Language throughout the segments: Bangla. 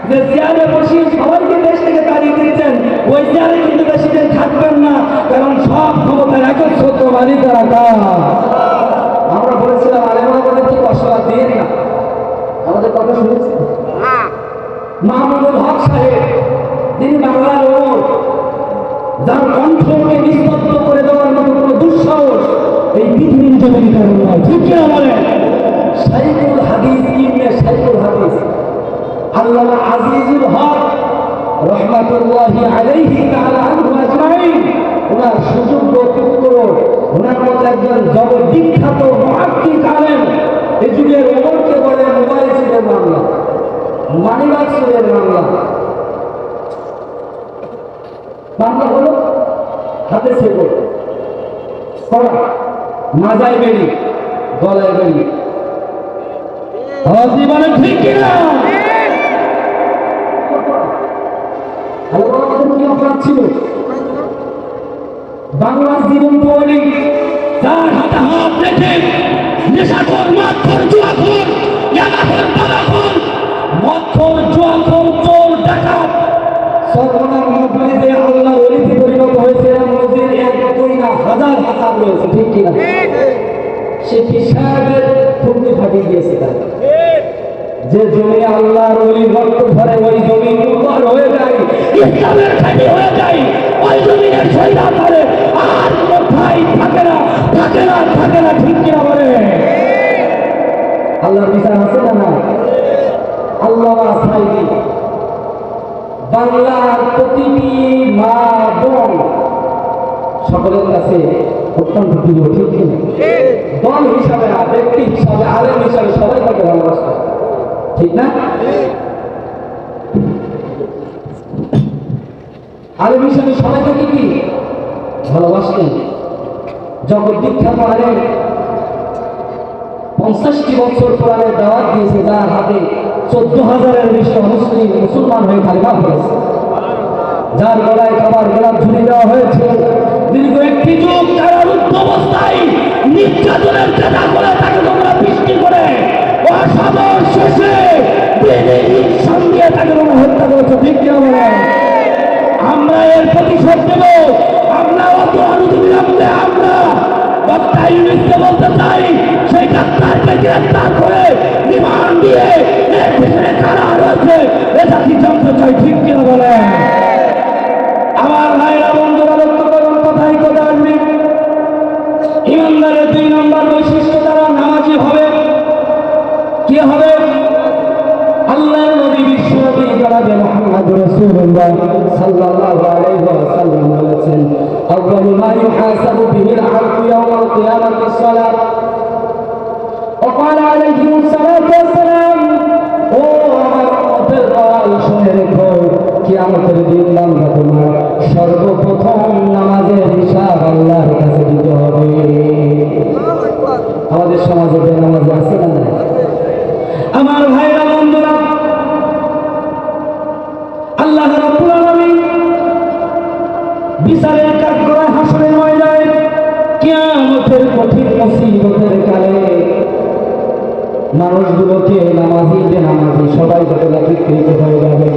যে চেয়ারে বসিয়ে সবাইকে দেশ থেকে তাড়িয়ে দিচ্ছেন, ওই চেয়ারে কিন্তু বেশি দিন থাকবেন না, কারণ সব ক্ষমতা একচ্ছত্রবাদীতে রাখা। আমরা বলেছিলাম আলেমরা বলে কি অসলা দিয়ে না, আমাদের কথা শুনেছি মাহমুদুল হক সাহেব, তিনি বাংলার ওমর, যার কণ্ঠকে নিস্তব্ধ করে দেওয়ার মতো কোনো দুঃসাহস এই পৃথিবীর জমির কারণ নয়, ঠিক কিনা বলেন? শাইখুল হাদিস ইবনে শাইখুল হাদিস আল্লামা আজিজুল হক রহমাতুল্লাহি আলাইহি তাআলা আনহু আজমাইন, ওনার সুযোগ্য পুত্র, ওনার মতো একজন জগদ্বিখ্যাত মুহাক্কিক আলেম, এই যুগের ওমরকে বলে মোবাইল ছিলেন বাংলা, মানিবাগ ছিলেন বাংলা। বাংলা হলো হাতে ছিল পড়া, মাজায় বেড়ি, গলায় বেড়ি। জীবনে ঠিক কিনা? কি অপরাধ ছিল? বাংলার জীবন বলি যার হাতে হাত রেখে নেশাখোর, মাতখোর, জুয়াখোর, ইয়াবাখোর, তামাখোর, মদখোর, জুয়াখোর, চোর, ডাকাত, সর্বনাম মধ্যে আল্লাহর ওলিতে পরিণত হয়েছে নদীর এক দুই না হাজার হাজার রয়েছে, ঠিক কিনা? সে কিসাবের ফুটে ফাটিয়ে দিয়েছে তার। যে জমি আল্লাহর ওলি রক্ত ধরে ওই জমি উর্বর হয়ে যায়, ইসলামের খাঁটি হয়ে যায়, ওই জমিনের সৈরা ধরে আর কোথায় থাকে না, থাকে না, থাকে না, ঠিক কিনা বলে? আল্লাহর বিচার আছে না না? আল্লাহ সাইদি বাংলার প্রতিটি মা বোন সকলের কাছে অত্যন্ত প্রিয়, ঠিক কিনা? দল হিসাবে না, ব্যক্তি হিসাবে, আলেম হিসাবে সবাই তাকে ভালোবাসে, ঠিক না? আলেম হিসাবে সবাই তাকে কি ভালোবাসতেন? জগদ্বিখ্যাত আলেম 50টি বছর কোরআনের দাওয়াত দিয়েছে, যার হাতে 14,000-এর বেশি মুসলমান হয়ে কালিমা পড়েছে, যার গলায় খাবার গোলাপ ঝুলি দেওয়া হয়েছে। দীর্ঘ একটি যুগ কারারুদ্ধ অবস্থায় নির্যাতনের চেষ্টা করে তাকে তোমরা বৃষ্টি করে অসাবর শেষে সঙ্গে তাকে তোমরা হত্যা করেছো, ঠিক কিনা বলে? আমরা এর প্রতিশোধ দেব। আমরা অত অনুবিলম্বে আমরা বক্তা ইউনিটকে বলতে চাই, সেই ডাক্তারকে গ্রেফতার করে রিমান্ড দিয়ে এর পিছনে কারা রয়েছে এটা কি জানতে চাই, ঠিক কিনা বলে? আমার ভাইরা বন্ধুরা লক্ষ্য করুন, কথাই কথা আসবে। ইমানদারের 2 নম্বর বৈশিষ্ট্য, তারা নামাজি হবে। কি হবে? আল্লাহর নবী বিশ্বনবী জনাবে মুহাম্মদ রাসূলুল্লাহ সাল্লাল্লাহু আলাইহি ওয়াসাল্লাম বলেছেন, আউয়ালু মা ইউহাসাবু বিহিল আবদু ইয়াওমাল কিয়ামাতি as-সালাত। ওয়া ক্বালা আলাইহিস সালাতু ওয়াস-সালাম, ও আমার উম্মতের দল, শুনে রেখো, কিয়ামতের দিন বান্দা তোমার সর্বপ্রথম নামাজের হিসাব আল্লাহর কাছে দিতে হবে। আমাদের সমাজে নামাজ আছে না? আমার ভাইরা বন্ধুরা, আল্লাহ রাব্বুল আলামিন বিচারের কাঠগড়ায় হাসরের ময়দানে কিয়ামতের কঠিন মুসিবতের কালে মানুষগুলোকে নামাজি বেনামাজি সবাই যত বিকৃত হয়ে যাবে,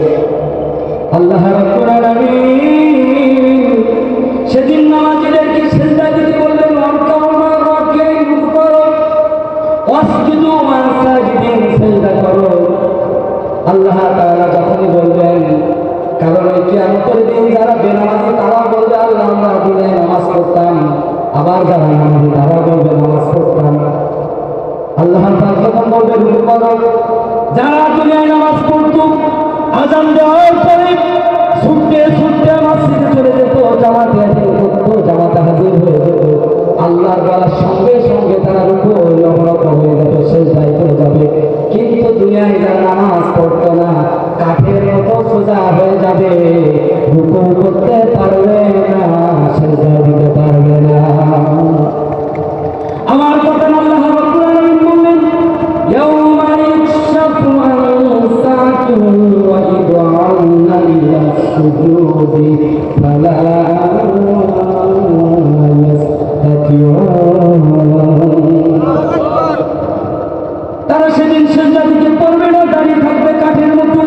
আল্লাহ রাব্বুল আলামিন সেদিন নামাজিদেরকে সিজদা দিতে বললেন, আল্লাহ তাআলা যখনই বলবেন, কারণ এই কিয়ামতের দিন যারা বেনামাজি তারা বলবে আল্লাহ আমরা দুনিয়ায় নামাজ পড়তাম, আবার যারা নামাজি তারা বলবে নামাজ পড়তাম। আল্লাহ তাআলা যখন বলবে রুকু করো, যারা দুনিয়ায় নামাজ পড়তো আযান দেওয়ার পরে ছুটতে ছুটতে মসজিদে চলে যেত, জামাতে হাজির হয়ে যেত, আল্লাহর বলার সঙ্গে সঙ্গে তারা রুকু অবনত হয়ে যাবে, সিজদায় চলে যাবে। কিন্তু দুনিয়ায় যারা নামাজ পড়তো না, কাঠের মতো সোজা হয়ে যাবে, রুকু করতে পারবে না, সিজদা দিতে পারবে না। আমার কথা আল্লাহ রাব্বুল আলামিন বললেন, ইয়াউমা ইয়াকশাফু আন সাকিন ওয়া ইদআউনা ইলা সুজুদি ফালা তারা সেদিন সিজদা দিতে পারবে না, দাঁড়িয়ে থাকবে কাঠের মতো।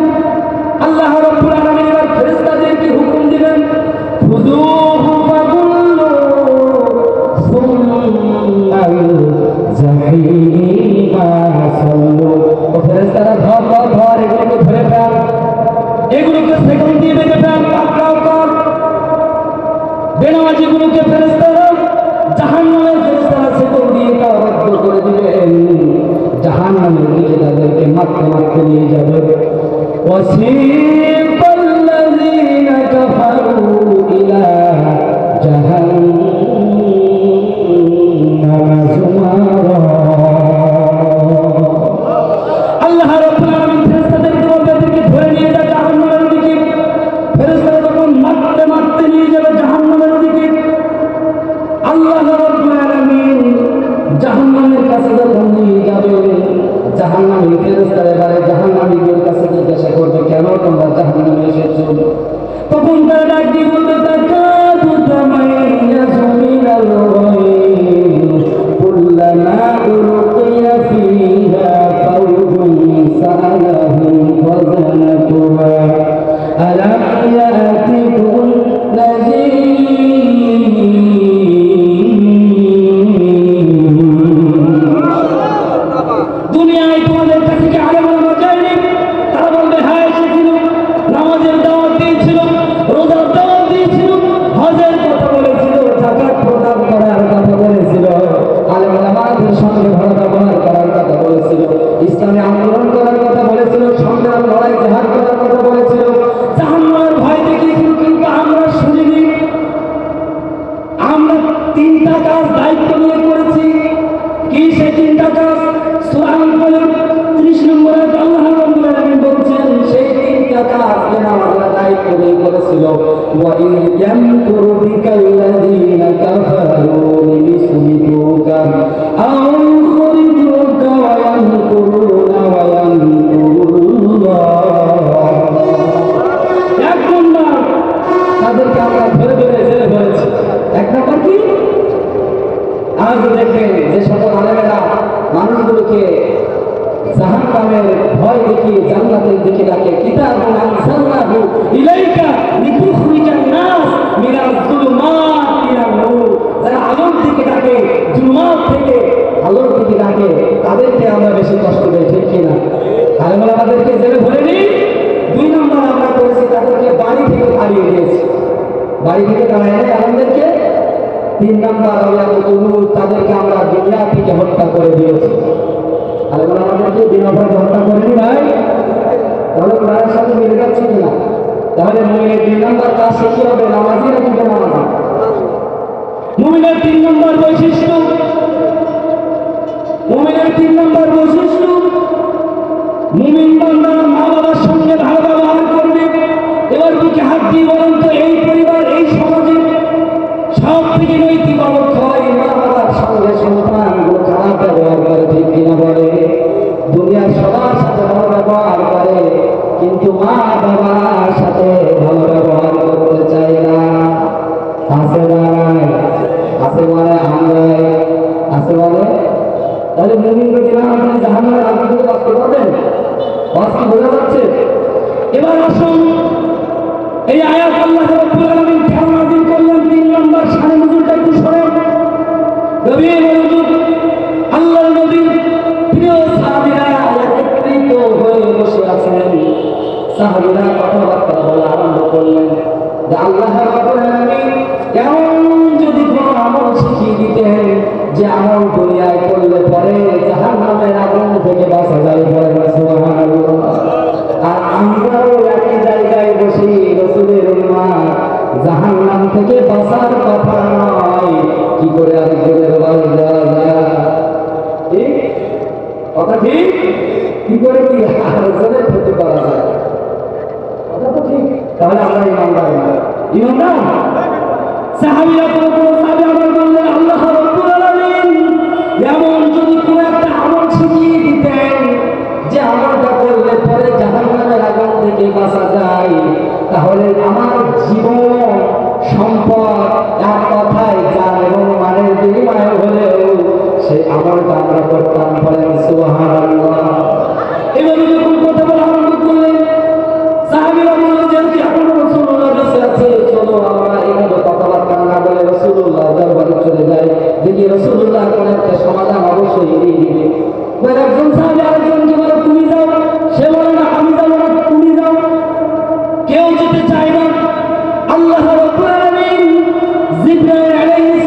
وسيق الذين كفروا إلى جهنم زمرا আল্লাহ রাব্বুল আলামিন ফেরেশতাদেরকে ওদেরকে ধরে নিয়ে যায় জাহান্নামের দিকে। ফেরেশতারা যখন মারতে মারতে নিয়ে যাবে জাহান্নামের দিকে, আল্লাহ রাব্বুল আলামিন জাহান্নামের কাছে যখন নিয়ে যাবে, জাহান্নামী ফেরেশতারা এবারে জাহান্নামীদের কাছে জিজ্ঞাসা করবে, কেন তোমরা জাহান্নামে এসেছো? তখন তারা ডাক দিয়ে বলবে, তাকাদু তামাইয়াজু মিনাল গায়ব কুল্লামা উলকিয়া ফিহা ফাওজুন সাআলাহুম খাযানাতুহা আলাম ইয়াতিকুম নাযীর। দুনিয়ায় তোমাদের কাছে কি আলেম ওলামা যায়নি? তারা বলবে হ্যাঁ এসেছিল, নামাজের দাওয়াত দিয়েছিল, রোজার দাওয়াত দিয়েছিল, হজের কথা বলেছিল, যাকাত প্রদান করার কথা বলেছিল, আলেম ওলামাদের সঙ্গে ভালো ব্যবহার করার কথা বলেছিল, ইসলামে আন্দোলন করার কথা বলেছিল, সংগ্রাম লড়াই জিহাদ করার কথা বলেছিল, জাহান্নামের ভয় দেখিয়েছিল, কিন্তু আমরা শুনিনি। আমরা তিনটা কাজ দায়িত্ব নিয়ে করেছি। কি সেই তিনটা কাজ? সূরা আল-কলম 30 নম্বর আয়াতে আল্লাহ রাব্বুল আলামিন বলছেন, সেই তিনটা কাজ যেন আমরা দায়িত্ব নিয়ে করেছিল। ওয়া ইন ইয়ামকুরু বিকাল্লাযীনা কাফারু লিয়ুসবিতুকা আও ইউখরিজুকা ওয়া ইয়ামকুরুনা ওয়া ইয়ামকুরুল্লাহ। এক নম্বর, তাদেরকে আমরা ধরে ধরে জেলে ভরেছি। এক নম্বর কি? আজ দেখেন যে সকল আলেমেরা মানুষগুলোকে জাহান্নামের ভয় দেখিয়ে জান্নাতের দিকে ডাকে, কিতাবুন আনজালনাহু ইলাইকা লিতুখরিজান নাস মিনাজ যুলুমাত ইলান নূর। যারা আলোর দিকে ডাকে, যুলুমাত থেকে আলোর দিকে ডাকে, তাদেরকে আমরা বেশি কষ্ট দেই, ঠিক কিনা? আলেমেরা আমাদেরকে জেলে ভরেনি। দুই নম্বর আমরা করেছি, তাদেরকে বাড়ি থেকে তাড়িয়ে দিয়েছি। বাড়ি থেকে তাড়িয়ে দেয় আলেমদেরকে। তিন নম্বর তাদেরকে আমরা দুনিয়া থেকে হত্যা করে দিয়েছি। আলেমরা আমাদেরকে বিনাভাবে হত্যা করেনি ভাই। তাহলে কোরআনের সাথে মিলে যাচ্ছে কিনা? তাহলে মুমিনের 3 নম্বর কাজ কি হবে? নামাজিরা দিবে নামাজ। মুমিনের 3 নম্বর বৈশিষ্ট্য, মুমিনের 3 নম্বর বৈশিষ্ট্য, মুমিন বান্দা মা বাবার সঙ্গে ভালো ব্যবহার করবে। এবার বুকে হাত দিয়ে বলেন তো, এই পরিবার, এই সমাজে সব থেকে নৈতিক অবক্ষয় মা বাবার সঙ্গে সন্তানগুলো খারাপ ব্যবহার করে, ঠিক কিনা বলে? দুনিয়ার সবার সাথে ভালো ব্যবহার করে, কিন্তু মা বাবার সাথে ভালো ব্যবহার করতে চায় না। আছে না? আছে মানে আমরাই আছে বলে। তাহলে মুমিনকে কিনা আপনি জাহান্নামের আগুন থেকে বাঁচতে পারবেন? বাঁচতে বোঝা যাচ্ছে? এবার আসুন, এই আয়াত আল্লাহ রাব্বুল আলামিন কেন নাযিল করলেন? 3 নম্বর শানে নজুলটা একটু শোনেন। নবী মওজুদ, আল্লাহর নবী প্রিয় সাহাবীরা একত্রিত হয়ে বসে আছেন। সাহাবীরা কথাবার্তা বলা আরম্ভ করলেন যে আল্লাহ রাব্বুল আলামিন এমন যদি কোনো আমল শিখিয়ে দিতেন যে আমল দুনিয়ায় করলে পরে জাহান্নামের আগুন থেকে বাঁচা যায়, বলেন সুবহানাল্লাহ। আর আমরাও একই জায়গায় বসে রাসূলের উম্মাহ, জাহান্নাম থেকে বাঁচার কথা নয়, কি করে আরেকজনের বাড়ি যাওয়া যায়, ঠিক কথা ঠিক? কি করে কি আরেকজনের ক্ষতি করা যায়, কথা তো ঠিক। তাহলে আমরা ইমানদার না, ইমানদার। সাহাবীরা কোনো সাহাবী আবার বললেন, আল্লাহ রাব্বুল আলামিন এমন যদি কোনো একটা আমল শিখিয়ে দিতেন যে আমলটা করলে পরে জাহান্নামের আগুন থেকে বাঁচা যায়, তাহলে আমার জীবন সম্পদ এক কথায় জান এবং মানের বিনিময়ে হলেও সেই আমলটা আমরা করতাম, বলেন সুবহানাল্লাহ। এভাবে যখন কথা বলা আরম্ভ করলেন, সাহাবীরা বললেন যে এখন রাসূলুল্লাহ কাছে আছে, চলো আমরা এভাবে কথাবার্তা না বলে রাসূলুল্লাহ দরবারে চলে যাই, দেখি রাসূলুল্লাহ কোন একটা সমাধান অবশ্যই দিয়ে দিবে। একজন সাহাবী আরেকজনকে বলে তুমি যাও, সে বলে না আমি যাবো না, তুমি যাও। কেউ যেতে চায় না। আল্লাহ রাব্বুল আলামিন জিবরাইল আলাইহিস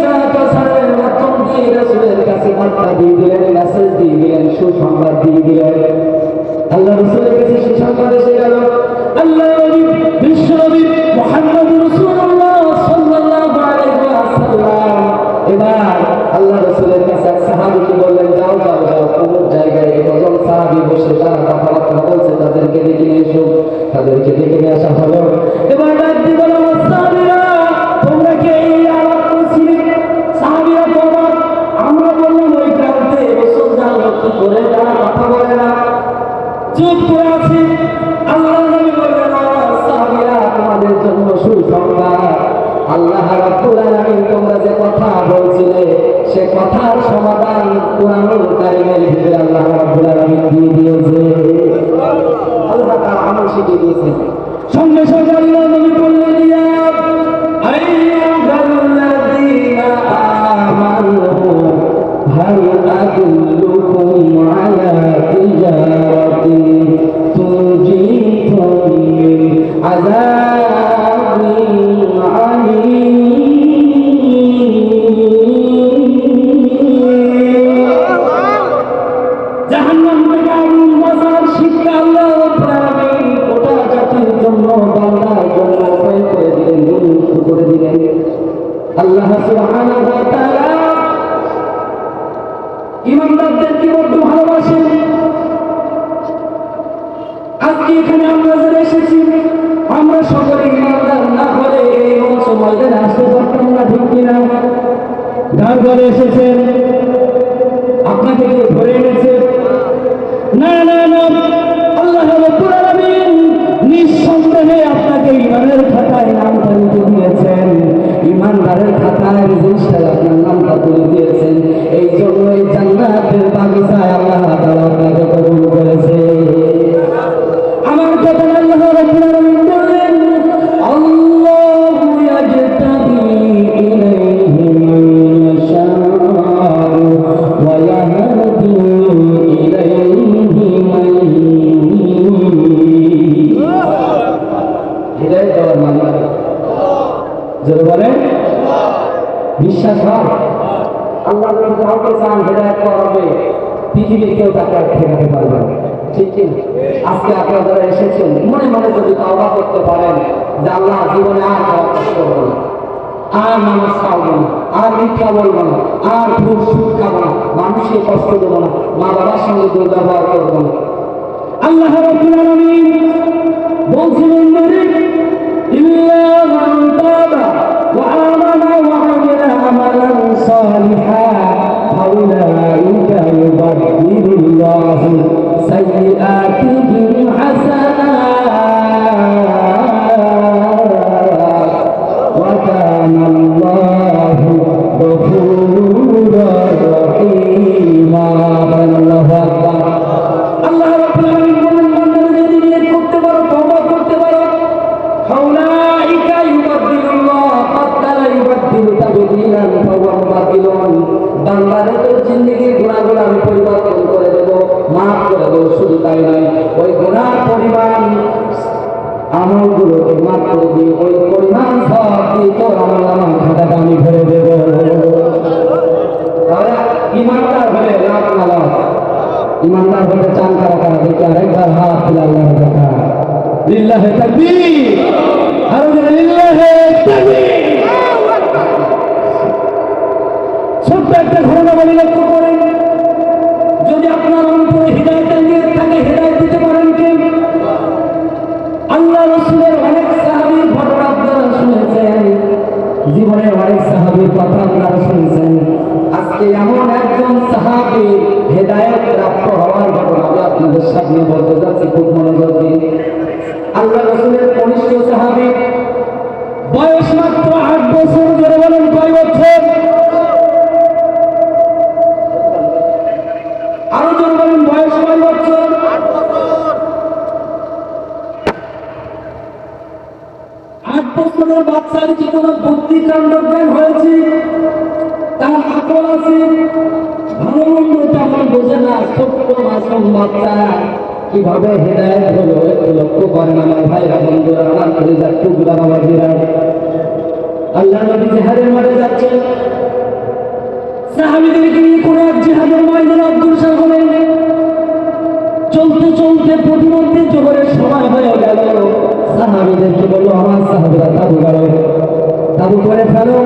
সালামের মাধ্যম দিয়ে রাসূলের কাছে বার্তা দিয়ে দিলেন, মেসেজ দিয়ে দিলেন, সুসংবাদ তাদেরকে ডেকে নিয়ে আসা হলো। এবার ডাক দিয়ে বলো, সাহাবীরা তোমরা কি এই আলাপ করছিলে? সাহাবীরা বলো, আমরা বললাম ওই গ্রামে রাসূল জানলো কি করে তারা কথা বলে না, চুপ করে আছে। আল্লাহ নবী বললেন, সাহাবীরা তোমাদের জন্য সুসংবাদ, আল্লাহ রাব্বুল আলামিন তোমরা যে কথা বলছিলে সে কথার সমাধান কুরআনুল কারীমের ভিতরে আল্লাহ রাব্বুল আলামিন দিয়ে দিয়েছে। আল্লাহ তাআলা আমল শিখিয়ে দিয়েছে। সঙ্গে সঙ্গে আল্লাহ নবী বললেন, ইয়া আইয়ুহাল্লাযীনা আমানু হাল আদুল্লুকুম আলা তিজারাতিন তুনজিকুম মিন আযাবিন জাহান্নাম থেকে আগুন বাঁচার শিক্ষা আল্লাহ রাব্বুল আলামিন গোটা জাতির জন্য, বান্দার জন্য উপায় করে দিলেন, উন্মুক্ত করে দিলেন। আল্লাহ সুবহানাহু ওয়া তাআলা ইমানদারদেরকে বড্ড ভালোবাসেন। আজকে এখানে আমরা যারা এসেছি আমরা সকলে ইমানদার না হলে এই মঞ্চ ময়দানে আসতে পারতাম না, ঠিক কিনা? যার ঘরে এসেছেন আপনাকে কেউ ধরে এনেছে? না না না, আল্লাহ রাব্বুল আলামিন নিঃসন্দেহে আপনাকে ইমানের খাতায় নামটা লিখে দিয়েছেন, ইমানদারের খাতায় রেজিস্টারে আপনার নামটা তুলে দিয়েছেন। এই জন্য এই জান্নাতের বাগিচায় আল্লাহ তাআলা আপনাকে কবুল করেছে। আমার কথা আল্লাহ রাব্বুল আলামিন বললেন, আল্লাহু ইয়াজতাবি ইলাইহি মান ইয়াশাউ ওয়া ইয়াহদি ইলাইহি মান ইউনীব। হিদায়াত দেওয়ার মালিক জোরে বলেন, বিশ্বাস হয়? আল্লাহ যদি কাউকে চান হিদায়াত করাবে, পৃথিবীর কেউ তাকে ঠেকাতে পারবে না, ঠিক কি? আজকে আপনারা যারা এসেছেন মনে মনে যদি তাওবা করতে পারেন যে আল্লাহ জীবনে আর খাওয়া কষ্ট করবো না, আর নামাজ খাওয়াবো না, আর মিথ্যা বলবো না, আর ঘুষ সুদ খাবো না, মানুষকে কষ্ট দেবো না, মা বাবার সঙ্গে দুর্ব্যবহার করবো না। আল্লাহ রাব্বুল আলামিন বলছিলেন, ইল্লা মান তাবা ওয়া আমানা ওয়া আমিলা আমালান সালিহান ফাউলাইকা ইউবাদদিলুল্লাহু সাইয়্যাতিহিম হাসানাত ওয়া কানা আল্লাহু গফুরুর রহিমা। আল্লাহু আকবার। আল্লাহ রাব্বুল আলামিন বলেন, বান্দারা যদি নিয়ত করতে পারো, তওবা করতে পারো, ফাউলাইকা ইউবাদদিলুল্লাহ বাদদালা ইউবাদদিলু তাবদীলান ফাহুয়া মুবাদদিলুন। বান্দাদের জিন্দেগির গুনাহগুলো আমি পরিবর্তন করে দেব, মাফ করে দেব। শুধু তাই নয়, ওই গুনার পরিমাণ আমলগুলোকে মাফ করে দিয়ে ওই পরিমাণ সওয়াব দিয়ে তোর আমলনামার খাতাটা আমি ভরে দেব। তাহলে ইমানদার হলে লাভ না লাভ? ইমানদার হতে চান কারা কারা? দেখে আরেকবার হাত তুলে আল্লাহর কথা লিল্লাহি তাকবীর, আরো জোরে লিল্লাহি তাকবীর। ছোট্ট একটা ঘটনা বলে লক্ষ্য করেন, যদি আপনার অন্তরে হিদায়াতের নিয়ত থাকে, হিদায়াত দিতে পারেন কে? আল্লাহ রাসূলের অনেক সাহাবীর ঘটনা আপনারা শুনেছেন, জীবনের অনেক সাহাবীর কথা আপনারা শুনেছেন। আজকে এমন একজন সাহাবী হিদায়াত প্রাপ্ত হওয়ার ঘটনা আমি আপনাদের সামনে বলতে যাচ্ছি, খুব মনোযোগ দিয়ে। আল্লাহ রাসূলের কনিষ্ঠ সাহাবী, বয়স মাত্র 8 বছর। ধরে বলেন কয় বছর? আরো জোরে বলেন, বয়স কয় বছর? 8 বছরের বাচ্চার কি কোনো বুদ্ধি কাণ্ড জ্ঞান হয়েছে? তার আকল আছে? ভালো মন্দ তেমন বোঝে না, ছোট্ট মাসুম বাচ্চা কিভাবে হিদায়াত হলো একটু লক্ষ্য করেন আমার ভাইরা, বন্ধুরা, আমার কলিজার টুকরা বাবাজিরা। আল্লাহ নবী জিহাদের মাঠে যাচ্ছেন, সাহাবীদেরকে নিয়ে কোন এক জিহাদের ময়দানে অগ্রসর হলেন। চলতে চলতে প্রতিমধ্যে জোহরের সময় হয়ে গেল। সাহাবীদেরকে বলল, আমার সাহাবীরা তাবু করো, তাবু করে ফেলো,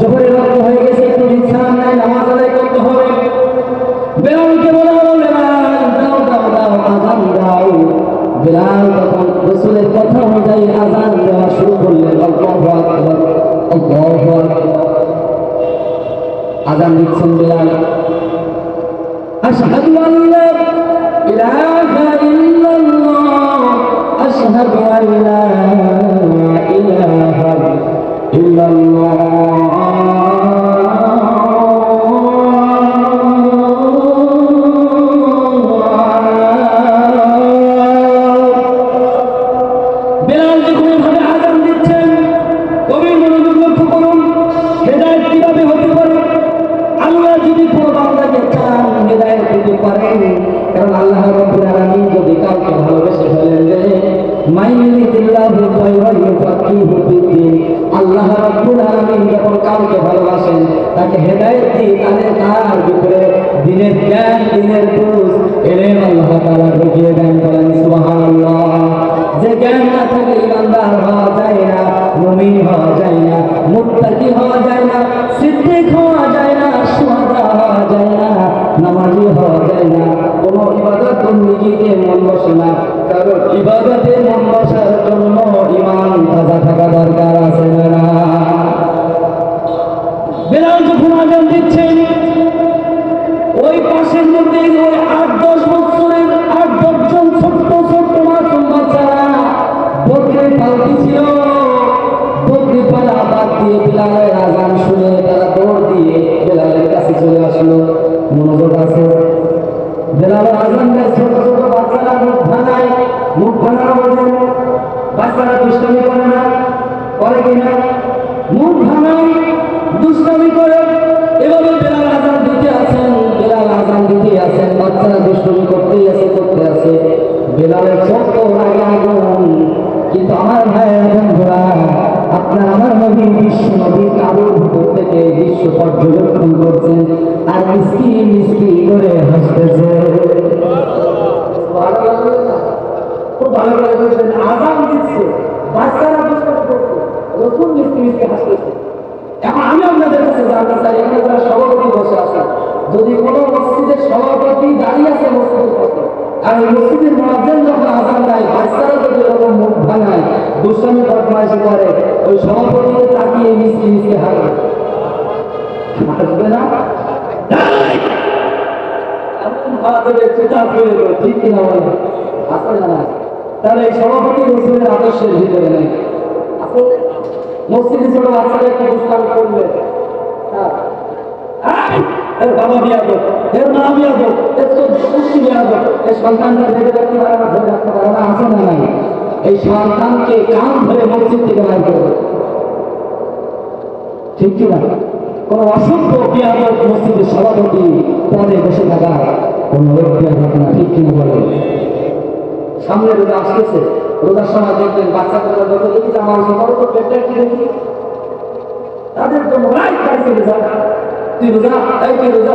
জোহরের রক্ত হয়ে গেছে, একটু বিশ্রাম নেয়, নামাজ আদায় করতে হবে। বেলালকে বলা হলো, বেলাল দাও দাও দাও, আযান দাও। বেলাল যখন রাসূলের কথা অনুযায়ী আযান দেওয়া শুরু করলেন, আল্লাহু আকবার, আল্লাহু আকবার, আযান দিচ্ছেন বেলাল, আশহাদু আল্লা ইলাহা ইল্লাল্লাহ, আশহাদু আল্লা ইলাহা ইল্লাল্লাহ। কারণ আল্লাহ রাব্বুল আলামিন যদি কাউকে ভালোবেসে ফেলেন যে মাইয়ুরিদিল্লাহু খায়রান ইউফাক্কিহু ফিদ্দীন, আল্লাহ রাব্বুল আলামিন যখন কাউকে ভালোবাসেন তাকে হেদায়েত দিয়ে তার ভিতরে দ্বীনের জ্ঞান, দ্বীনের বুঝ, ইলম আল্লাহ তাআলা ঢুকিয়ে দেন। বলেন সুবহানাল্লাহ। যে জ্ঞান না থাকলে ইমানদার হওয়া যায় না, মুমিন হওয়া যায় না, মুত্তাকি হওয়া যায় না, সিদ্দিক হওয়া যায় না, শুহাদা হওয়া যায় না, নামাজি হওয়া যায় না। কোন ইবাদত বন্দেগীতে মন বসে না, কারণ ইবাদতে মন বসার জন্য ঈমান তাজা থাকা দরকার আছে না? বেলাল যখন আযান দিচ্ছেন, ওই পাশের মধ্যে ওই ৮-১০ বছরের ৮-১০ জন ছোট্ট ছোট্ট মাসুম বাচ্চারা বকরি পালতি ছিল। বকরি পালা বাদ দিয়ে বেলালের আযান শুনে তারা দৌড় দিয়ে বেলালের কাছে চলে আসলো। মনোযোগ আছে? বেলালের আযান দেয়, ছোট ছোট বাচ্চারা মুখ ভাঙায়, মুখ ভাঙানো বলছেন বাচ্চারা দুষ্টামি করে না, করে কিনা? মুখ ভাঙায়, দুষ্টামি করে। এভাবে বেলাল আযান দিতে আছেন, বেলাল আযান দিতে আছেন, বাচ্চারা দুষ্টামি করতেই আছে, করতে আছে। বেলালের চোখ তো লাগে আগুন। কিন্তু আমার ভাইয়ের বন্ধুরা, আপনার আমার নবী বিশ্ব নবী কারোর ভিতর থেকে বিশ্ব পর্যবেক্ষণ করছেন আর মিষ্টি মিষ্টি করে হাসতেছে। খুব ভালো করে বলছেন, আযান দিচ্ছে, বাচ্চারা দুষ্টামি করছে, রাসূল মিষ্টি মিষ্টি হাসতেছে। এখন আমি আপনাদের কাছে জানতে চাই, এখানে যারা সভাপতি বসে আছেন, যদি কোনো মসজিদের সভাপতি দাঁড়িয়ে আছে মসজিদের পথে, আর এই মসজিদের মুয়াজ্জিন যখন আযান দেয়, বাচ্চারা যদি এরকম মুখ ভাঙায়, দুষ্টামি বদমাইশি করে, ওই সভাপতিকে তাকিয়ে মিষ্টি মিষ্টি হাসবে, হাসবে না? এমন ভাবা দেবে, চিন্তা করে দেবে, ঠিক কিনা বলে? আসলে না, তাহলে এই সভাপতি রাসূলের আদর্শের ভিতরে নেই। আসলে মসজিদে ছোট বাচ্চারা একটু দুষ্টামি করলে, এর বাবা বিয়াদব, এর মা বিয়াদব, এর চোদ্দ বিয়াদব, এই সন্তানটা দেখে রাখতে পারে না, ধরে রাখতে পারে না, আছে না নাই? এই সন্তানকে কান ধরে মসজিদ থেকে বাইর করে দেবে, ঠিক কিনা? কোন অসভ্য বিয়াদব মসজিদের সভাপতি পদে বসে থাকা কোন লোক বিয়াদব না, ঠিক কিনা বলে? সামনে রোজা আসতেছে, রোজার সময় দেখবেন বাচ্চাদের যত দেখি আমার বড় তো পেটটা কি দেখি, তাদের জন্য রাইট বাড়ি চলে যায়। তুই রোজা, তাই তুই রোজা।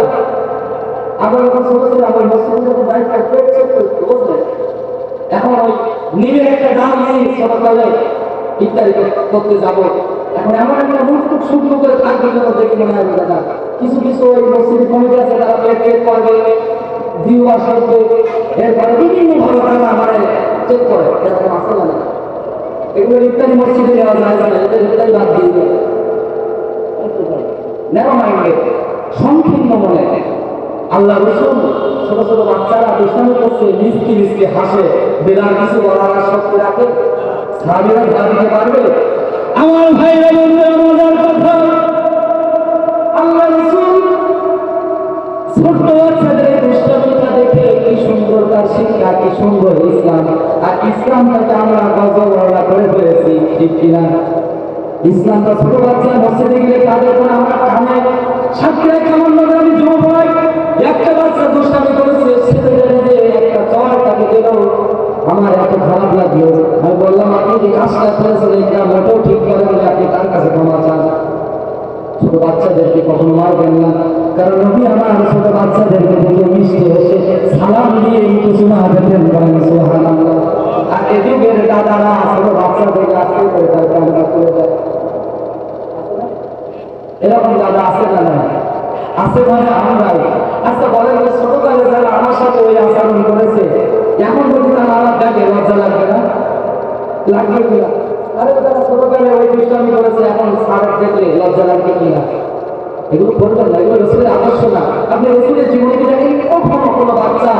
আবার যখন ছোট ছিল আমার মসজিদে যখন দায়িত্ব পেট চেক করতে বুঝলে, এখন ওই নিমের একটা ডাল নিয়ে সকালে ইত্যাদি করতে যাবো, এখন এমন একটা মুখ টুক শুকনো করে থাকবে যেন দেখে মনে হয় দাদা। কিছু কিছু ওই মসজিদ কমিটি আছে, তারা পেট চেক করবে, জিও আসবে, এরপরে বিভিন্ন ভাবে তারা আমার চেক করে, এরকম আসলে না। এগুলো ইত্যাদি মসজিদে নেওয়া যায় না, এটাই বাদ দিয়ে দেয়। নেওয়া মাইন্ডে, সংকীর্ণ মনে আল্লাহ রাসূল ছোট ছোট বাচ্চারা দুষ্টামি করছে, মিষ্টি মিষ্টি হাসে, বেলাল কিছু বলার শক্তি রাখে, সাহাবীরা ধার দিতে পারবে? আমার ভাইরা বলবে মজার কথা, আল্লাহ রাসূল ছোট্ট বাচ্চাদের দুষ্টামিটা দেখে কি সুন্দর তার শিক্ষা, কি সুন্দর ইসলাম, আর ইসলামটাকে আমরা গজবরলা করে ফেলেছি, ঠিক কিনা? ইসলামটা ছোট বাচ্চা মসজিদে গেলে তাদের উপর আমরা কানে সাক্ষী রেখে আমার নবী আমি জমা পাই, একটা বাচ্চা দুষ্টামি করেছে, ছেলেদের একটা চর তাকে দিল, আমার এত খারাপ লাগলো। আমি বললাম, আপনি যে কাজটা করেছেন এটা মোটেও ঠিক করেন, আপনি তার কাছে ক্ষমা চান। ছোট বাচ্চাদেরকে কখনো মারবেন না, কারণ নবী আমার ছোট বাচ্চাদেরকে দেখে মিষ্টি এসে সালাম দিয়ে একটু শোনা দিতেন, বলেন সুবহানাল্লাহ। আর এদিকের দাদারা ছোট বাচ্চাদেরকে আজকে করে দেয়, আমরা করে দেয়, এরকম দাদা আছে না? নাই আছে, মানে আমরাই। আচ্ছা বলেন, যে ছোটকালে যারা আমার সাথে ওই আচরণ করেছে, এখন যদি তারা আমার দেখে লজ্জা লাগবে না? লাগবে কিনা? আরে তারা ছোটকালে ওই দুষ্টামি করেছে, এখন সারের দেখলে লজ্জা লাগবে কিনা? এগুলো করবেন না, এগুলো রসুলের আদর্শ না। আপনি রসুলের জীবনে দেখেন কখনো কোনো বাচ্চা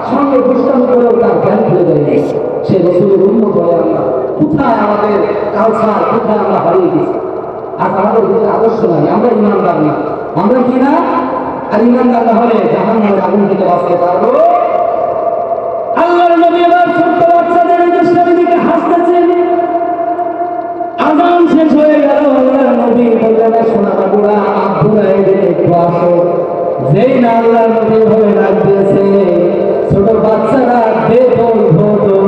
সঙ্গে দুষ্টামি করেও তার জ্ঞান খুলে দেয়নি। সে রসুলের উন্মত হয়ে আমরা কোথায় আমাদের কালচার, কোথায় আমরা হারিয়ে গেছি। আর আমাদের ভিতরে আদর্শ নাই, আমরা ইমানদার না। আমরা কি না? আর ইমানদার না হলে জাহান্নামের আগুন থেকে বাঁচতে পারবো? আল্লাহর নবী এবার ছোট্ট বাচ্চাদের দুষ্টামি দিকে হাসতেছেন। আজান শেষ হয়ে গেল, আল্লাহর নবী বললেন, সোনা বাবুরা, আব্বুরা এদের একটু আসো। যেই না আল্লাহর নবী হয়ে ডাক দিয়েছে, ছোট বাচ্চারা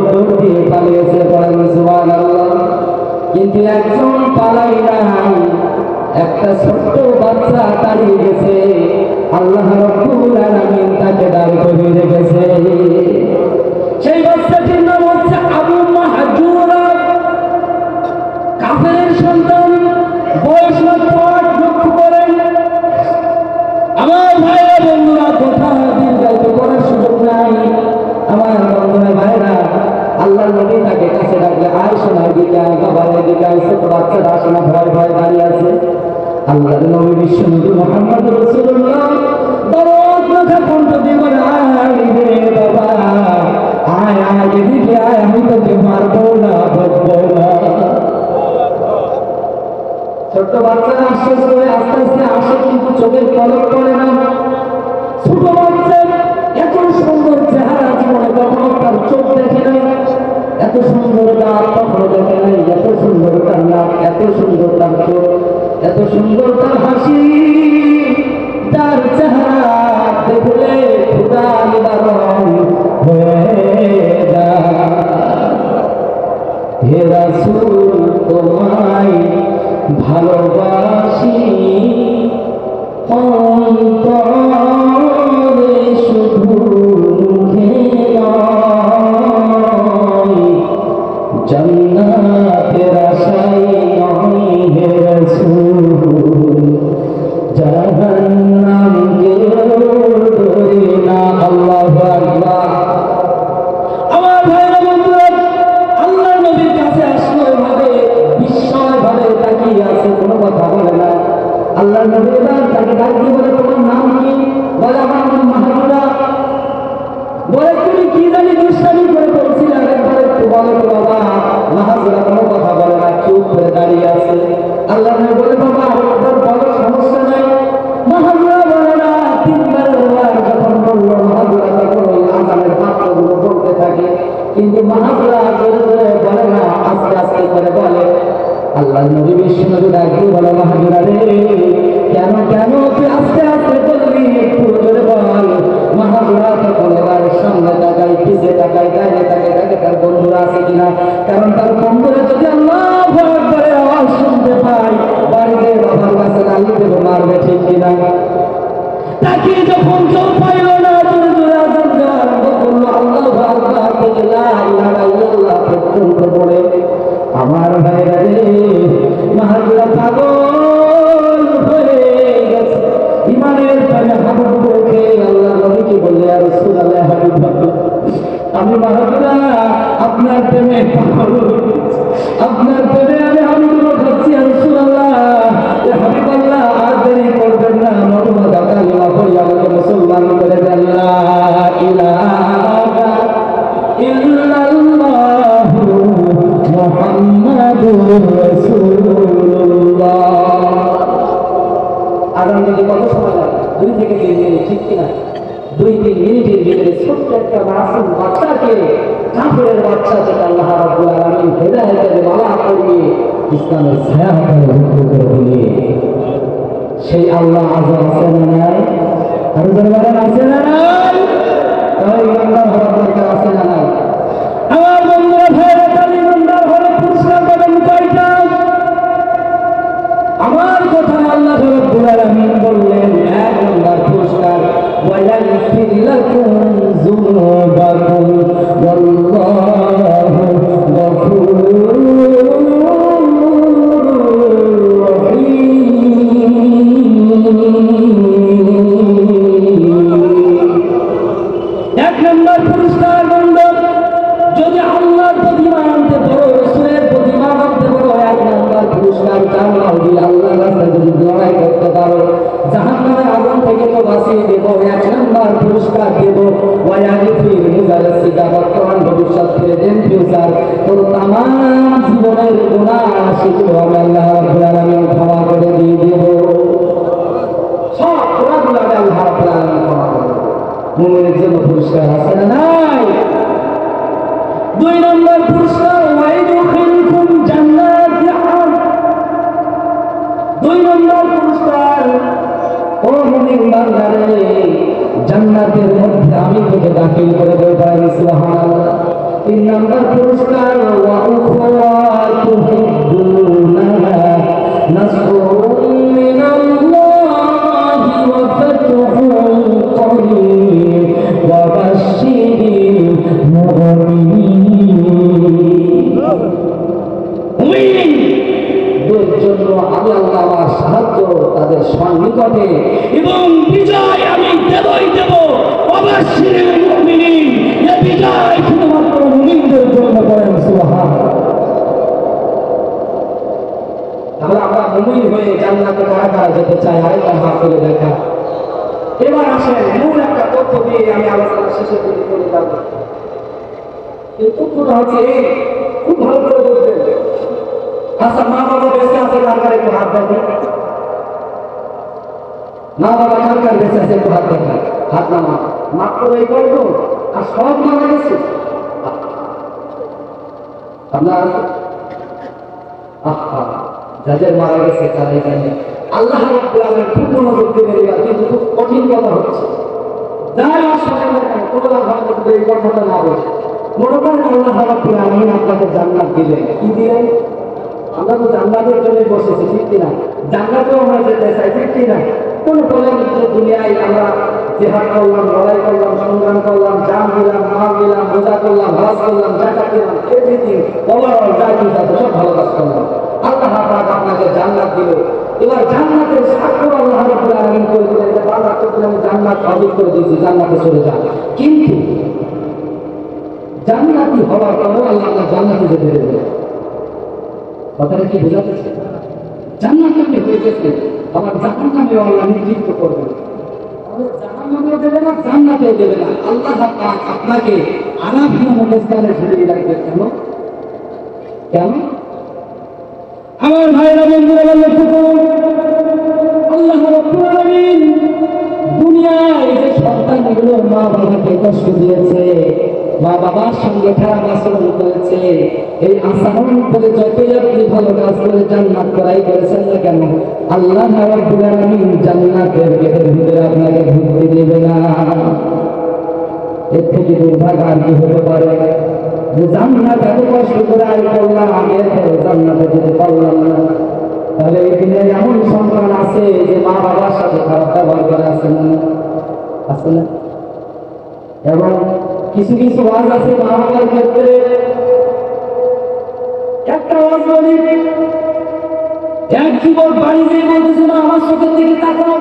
দৌড় দিয়ে পালিয়েছে, বলেন সুবহানাল্লাহ। কিন্তু একজন পালাই নাই, একটা ছোট্ট বাচ্চা দাঁড়িয়ে গেছে। আল্লাহ রাব্বুল আলামিন তাকে দাঁড় করিয়ে রেখেছে। সেই বাচ্চাটির নাম হচ্ছে আবু মাহজুরা, কাফেরের সন্তান। বয়স পট লক্ষ্য করেন। আমার ভাইরা বন্ধুরা, কথা দীর্ঘায়িত করার সুযোগ নাই। আমার বন্ধুরা ভাইরা, আল্লাহ নবী তাকে কাছে ডাকলে, আয় শোনা দিকে, আয় বাবার দিকে, আয় ছোট বাচ্চারা আসে না, ভয় ভয় দাঁড়িয়ে আছে। আল্লাহ নবী বিশ্ব নবী মুহাম্মদ রাসূলুল্লাহ দরদ মাথা কণ্ঠ দিয়ে বলে, আয় রে বাবা, আয় আয় এদিকে আয়, আমি তোকে মারবো না, বকবো না। ছোট্ট বাচ্চারা আশ্বাস করে আস্তে আস্তে আসে, কিন্তু চোখের পলক পড়ে না। ছোট বাচ্চা এত সুন্দর চেহারা জীবনে কখনো তার চোখ দেখে নাই, এত সুন্দর দাঁত কখনো দেখে নাই, এত সুন্দর তার নাক, এত সুন্দর তার চোখ, এত সুন্দর তার হাসি। তার চেহারা দেখলে খোদা নিবারণ হয়ে যায়। হে রাসূল, তোমায় ভালোবাসি অন্তরে, শুধু মুখে নয়, জান্নাতের আশায় নয় হে রাসূল, জাহান্নাম কেউ ডরে না। আল্লাহু আকবার। আমার ভাইরা বন্ধুরা, আল্লাহর নবীর কাছে আসলো, এভাবে বিস্ময় ভাবে তাকিয়ে আছে, কোনো কথা বলে না। আল্লাহর নবী এবার তাকে ডাক দিয়ে বলে, তোমার নাম কি? বলে, আমার নাম মাহজুরা। বলে, তুমি কি জানি দুষ্টামি করে বলছিলে, একবার একটু বলো তো বাবা। মাহজুরা কোনো কথা বলে না, চুপ করে দাঁড়িয়ে আছে। আল্লাহর নবী বলে, বাবা একবার বলো, সমস্যা নাই। মাহজুরা বলে না। তিনবার যখন বললো, মাহজুরা তখন ওই আজানের বাক্যগুলো বলতে থাকে, কিন্তু মাহজুরা জোরে জোরে বলে না, আস্তে আস্তে করে বলে। আল্লাহ নবী বিশ্ব নবী ডাকিয়ে বলে, মাহজুরা রে, কেন কেন তুই আস্তে আস্তে বলবি, একটু জোরে বল। মাহজুরা তখন এবার সামনে তাকায়, পিছে তাকায়, গায়ে তাকায়, তাকে তার বন্ধুরা আছে কিনা। কারণ তার বন্ধুরা যদি আল্লাহু আকবার আওয়াজ শুনতে পায়, বাড়িতে বাবার কাছে গালি দেবে, মারবে, ঠিক কিনা। তাকে যখন কেউ পাইল না, জোরে জোরে আযান দেওয়া আরম্ভ করলো, আল্লাহু আকবার থেকে লা ইলাহা ইল্লাল্লাহ পর্যন্ত বলে। আমার ভাইরা রে, মাহজুরা পাগল হয়ে গেছে, ইমানের প্রেমে হাবুডুবু খেয়ে আল্লাহ নবীকে বললে, ইয়া রাসূলুল্লাহ, হাবিবাল্লাহ, আমি মাহজুরা আপনার প্রেমে পাগল হয়ে গেছি, আপনার প্রেমে আমি হাবুডুবু খাচ্ছি, ইয়া রাসূলুল্লাহ, ইয়া হাবিবাল্লাহ, আর দেরি করবেন না, নরমাদা কালিমা পড়ে আমাকে মুসলমান করে দেন। লা ইলাহা ইল্লাল্লাহু মুহাম্মাদুর রাসূলুল্লাহ। আগামী দিনে কত সময় লাগে? 2 থেকে 3 মিনিট, ঠিক কিনা? 2-3 মিনিটের ভিতরে ছোট্ট একটা মাসুম বাচ্চাকে, কাফেরের বাচ্চা, যেটা আল্লাহ রাব্বুল আলামিন হেদায়েতের মালা পরিয়ে ইসলামের ছায়া করে দিলে, সেই আল্লাহ আযম আছে না নাই? আর দরবারে আছে না নাই? তাই ইমানদার হওয়ার দরকার আছে না নাই? আমার বন্ধুরা ভাইরা, তার ইমানদার হলে পুরস্কার পাবেন কয়টা? আমার কথা আল্লাহ রাব্বুল আলামিন বললেন, 1 নম্বর পুরস্কার, ওয়ায়াগফির লাকুম যুনুবাকুম ওয়াল্লাহু গফুরুর রহিম। 1 নম্বর পুরস্কার বন্ধু, জীবনের গুনাহ সেগুলো আমি আল্লাহ রাব্বুল আলামিন ক্ষমা করে দিয়ে দেব। সব গুনাহগুলো আমি আল্লাহ রাব্বুল আলামিন ক্ষমা করে দেব। মুমিনের জন্য পুরস্কার আছে না নাই? 2 নম্বর পুরস্কার ওয়াইদুখিলকুম জান্নাতিন। 2 নম্বর পুরস্কার, ও মুমিন বান্দারে, জান্নাতের মধ্যে আমি তোকে দাখিল করে দেব। সুবহানাল্লাহ। 3 নম্বর পুরস্কার, ওয়া উখরা তুহিব্বুনাহা নাসরুম মিনাল্লাহি ওয়া ফাতহুন করিব ওয়া বাশশিরিল মুমিনিন। মুমিনদের জন্য আমি আল্লাহ আমার সাহায্য তাদের সন্নিকটে এবং বিজয় আমি দেবই দেব। ওয়াবাশশিরিল মুমিনিন, এই বিজয় শুধুমাত্র মুমিনদের জন্য করেন। সুবহানাল্লাহ। তাহলে আমরা মুমিন হয়ে জান্নাতে কারা কারা যেতে চাই? আরেকবার হাত তুলে দেখা। এবার আসেন মূল একটা তথ্য দিয়ে আমি আলোচনা শেষের দিকে চলে যাব। এই তথ্যটা হচ্ছে এই, খুব ভালো করে বুঝবেন। আচ্ছা, মা বাবা বেঁচে আছে কার কার? একটু হাত দেখেন। মা বাবা কার কার বেঁচে আছে? একটু হাত দেখেন। হাত নামা। মাত্র এই করবো আর সব মারা গেছে আপনার। যাদের মারা গেছে তারা এখানে আল্লাহ রাব্বুল আলামিন খুব মনোযোগ দিয়ে দেবেন, কিন্তু খুব কঠিন কথা হচ্ছে। যাই আসলে কোনো ভাবে এই কথাটা না বলছে, মনে করেন আল্লাহ রাব্বুল আলামিন আপনাকে জান্নাত দিলেন। কি দিলেন? আমরা তো জান্নাতের জন্য বসেছি, ঠিক কিনা? জান্নাতেও আমরা যেতে চাই, ঠিক কিনা? কোন বলেন দুনিয়ায় আমরা জিহাদ করলাম, লড়াই করলাম, সংগ্রাম করলাম, জান দিলাম, মাল দিলাম, রোজা করলাম, হজ করলাম, যাকাত দিলাম, এভরিথিং ওভারঅল যা কিছু আছে সব ভালো কাজ করলাম। আল্লাহ পাক আপনাকে জান্নাত দিল। এবার জান্নাতের স্বাক্ষর আল্লাহ রাব্বুল আলামিন করে দিলেন যে বাবা তোকে আমি জান্নাত অধিক করে দিয়েছি, জান্নাতে চলে যা। কিন্তু জান্নাতি হওয়ার পরেও আল্লাহ জান্নাতে যেতে দেবে। কথাটা কি বোঝাচ্ছে? জান্নাত আপনি হয়ে গেছে, আবার জাহান্নামেও আল্লাহ নির্দিষ্ট করবেন। জাহান্নামেও দেবে না, জান্নাতেও দেবে না। আল্লাহ পাক আপনাকে আরাফ নামক স্থানে ঝুলিয়ে রাখবে। কেন? কেন? আমার ভাইরা বন্ধুরা বললে আল্লাহ রাব্বুল আলামিন দুনিয়ায় যে সন্তানগুলো মা বাবাকে কষ্ট দিয়েছে, মা বাবার সঙ্গে খারাপ আচরণ করেছে, এই আচরণ করে যতই আপনি ভালো কাজ করে জান্নাত করাই করেছেন না কেন, আল্লাহ রাব্বুল আলামিন জান্নাতের গেটের ভিতরে আপনাকে ঢুকতে দেবে না। এর থেকে দুর্ভাগ্য আর কি হতে পারে? যে জান্নাত এত কষ্ট করে আয় করলাম, এরপরে জান্নাতে যেতে পারলাম না। তাহলে এই দিনে এমন সন্তান আছে যে মা বাবার সাথে খারাপ ব্যবহার করে, আছে না? আছে না? এবং কিছু কিছু ওয়াজ আছে মা বাবার ক্ষেত্রে। একটা ওয়াজ বলি, এক যুবক বাড়ি যেয়ে বলতেছিল আমার চোখের দিকে তাকাও।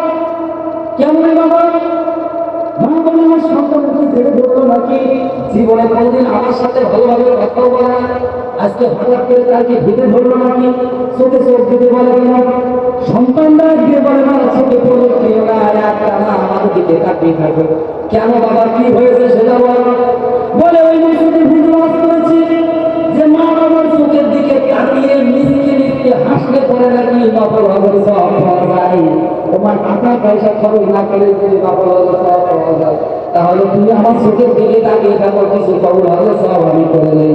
কেমন বাবা? মা বলে আমার সন্তান ধীরে ধরলো নাকি, জীবনে কোনদিন আমার সাথে ভালোভাবে কথাও বলে না, আজকে হঠাৎ করে তাকে ধীরে ধরলো নাকি, চোখে চোখ দিতে বলে কিনা? সন্তানরা দিয়ে বলে না, চোখে পড়লো কেউ না, একটা না আমার দিকে তাকিয়ে থাকবে। কেন বাবা, কি হয়েছে সেটা বলে ওই মসজিদে ভিডিও করেছি যে মা বাবার চোখের দিকে তাকিয়ে মিষ্টি মিষ্টি হাসলে পরে নাকি নকল হজর সব পাওয়া যায়। তোমার টাকা পয়সা খরচ না করে যদি নকল হজর সব পাওয়া যায়, তাহলে তুমি আমার চোখের দিকে তাকিয়ে থাকো, কিছু কবুল হলে সব আমি করে নেই।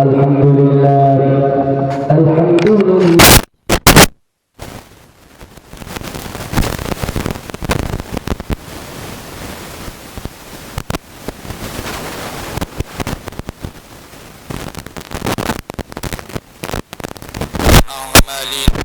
আলহামদুলিল্লাহ আলহামদুলিল্লাহ। أعمالنا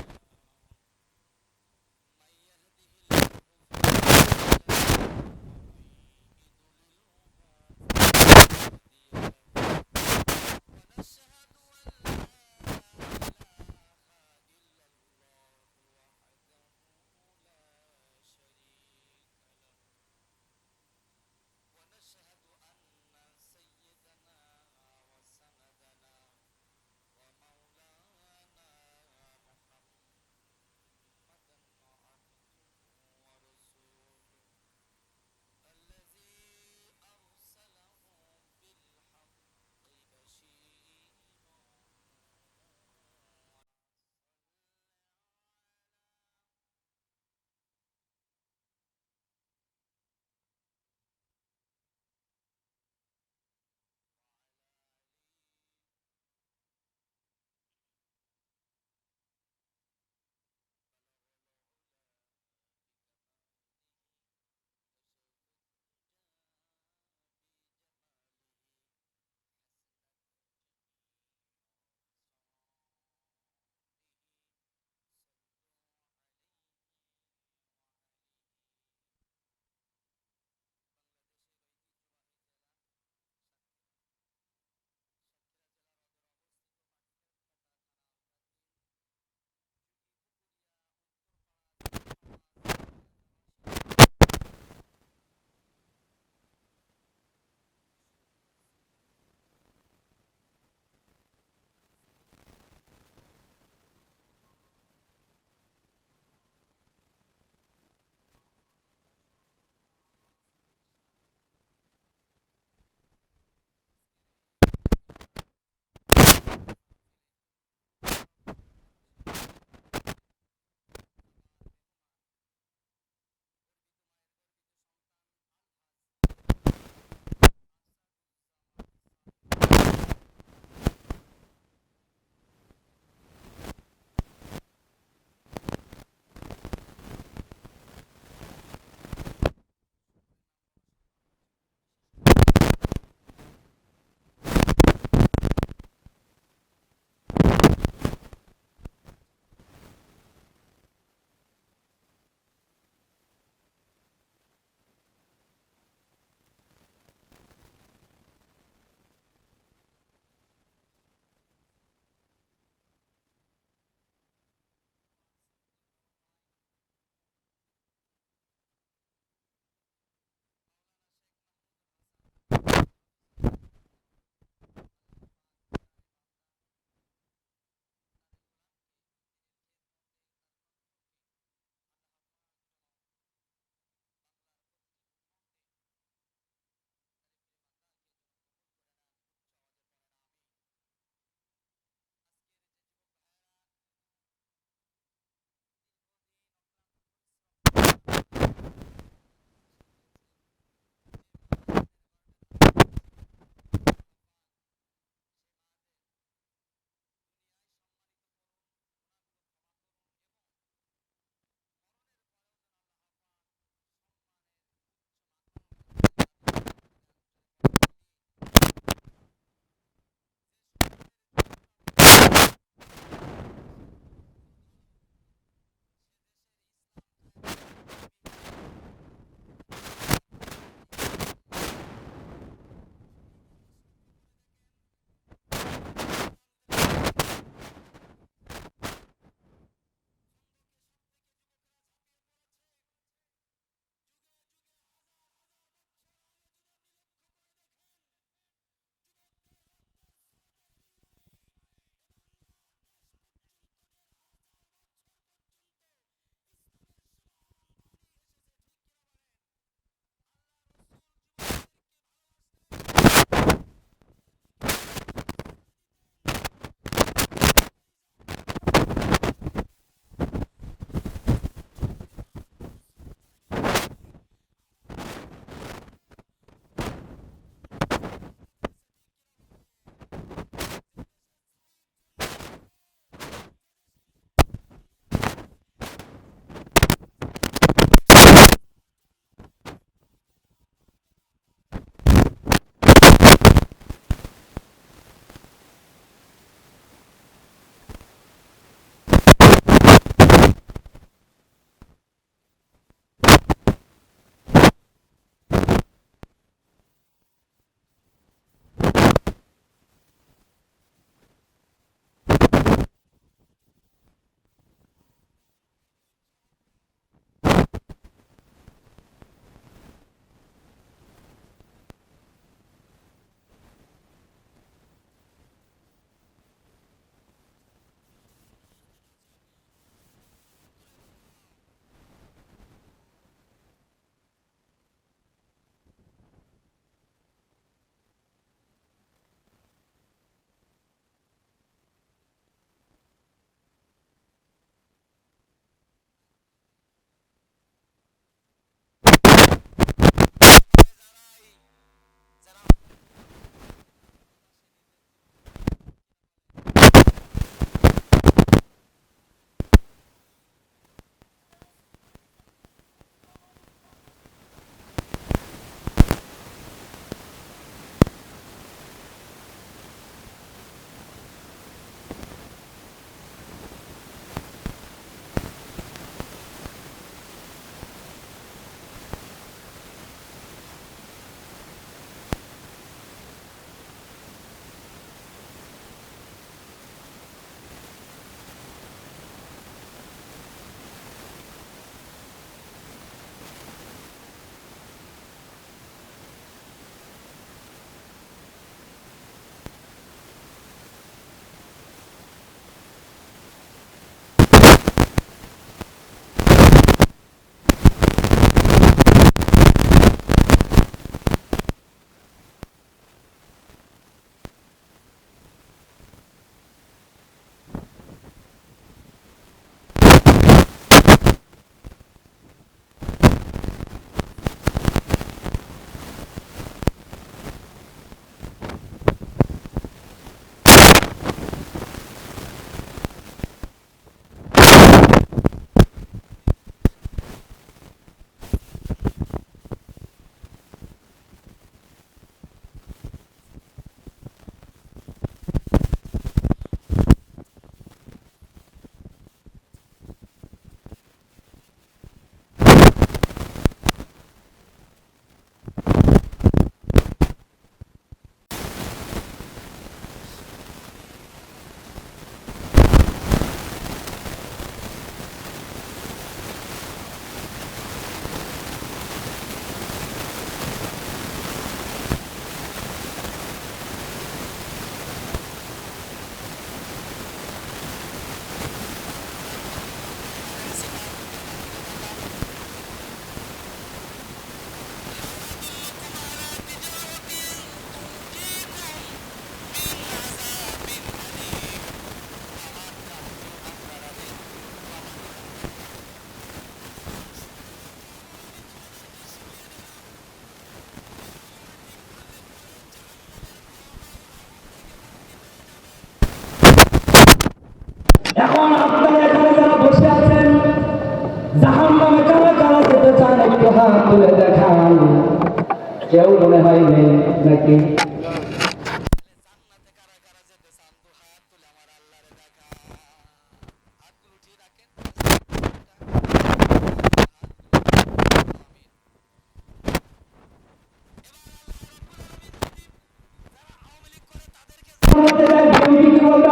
কেউ মনে হয় নেই নাকি?